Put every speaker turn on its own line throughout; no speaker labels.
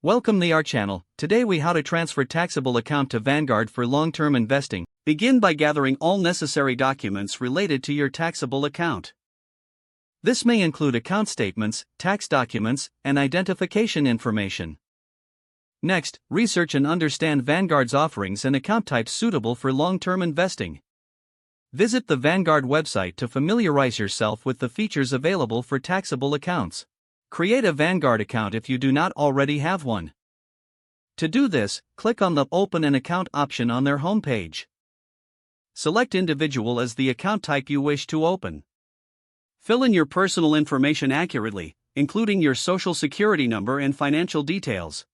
Welcome to our channel. Today we how to transfer taxable account to Vanguard for long-term investing. Begin by gathering all necessary documents related to your taxable account. This may include account statements, tax documents, and identification information. Next, research and understand Vanguard's offerings and account types suitable for long-term investing. Visit the Vanguard website to familiarize yourself with the features available for taxable accounts. Create a Vanguard account if you do not already have one. To do this, click on the Open an Account option on their homepage. Select Individual as the account type you wish to open. Fill in your personal information accurately, including your social security number and financial details.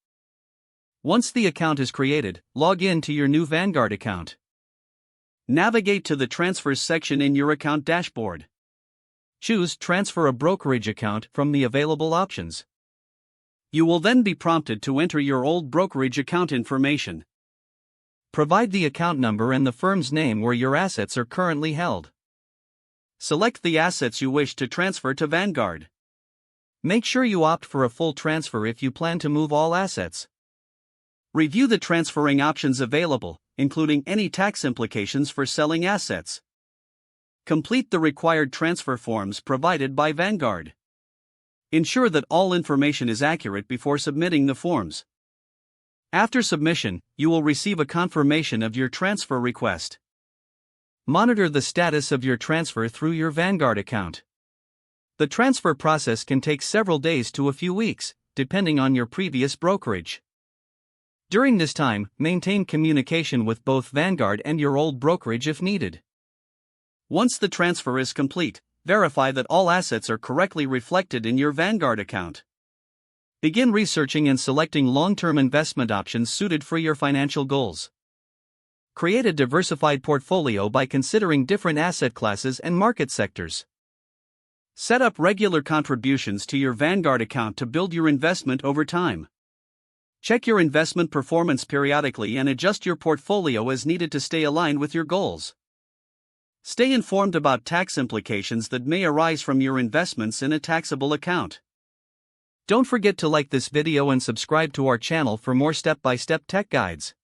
Once the account is created, log in to your new Vanguard account. Navigate to the Transfers section in your account dashboard. Choose Transfer a brokerage account from the available options. You will then be prompted to enter your old brokerage account information. Provide the account number and the firm's name where your assets are currently held. Select the assets you wish to transfer to Vanguard. Make sure you opt for a full transfer if you plan to move all assets. Review the transferring options available, including any tax implications for selling assets. Complete the required transfer forms provided by Vanguard. Ensure that all information is accurate before submitting the forms. After submission, you will receive a confirmation of your transfer request. Monitor the status of your transfer through your Vanguard account. The transfer process can take several days to a few weeks, depending on your previous brokerage. During this time, maintain communication with both Vanguard and your old brokerage if needed. Once the transfer is complete, verify that all assets are correctly reflected in your Vanguard account. Begin researching and selecting long-term investment options suited for your financial goals. Create a diversified portfolio by considering different asset classes and market sectors. Set up regular contributions to your Vanguard account to build your investment over time. Check your investment performance periodically and adjust your portfolio as needed to stay aligned with your goals. Stay informed about tax implications that may arise from your investments in a taxable account. Don't forget to like this video and subscribe to our channel for more step-by-step tech guides.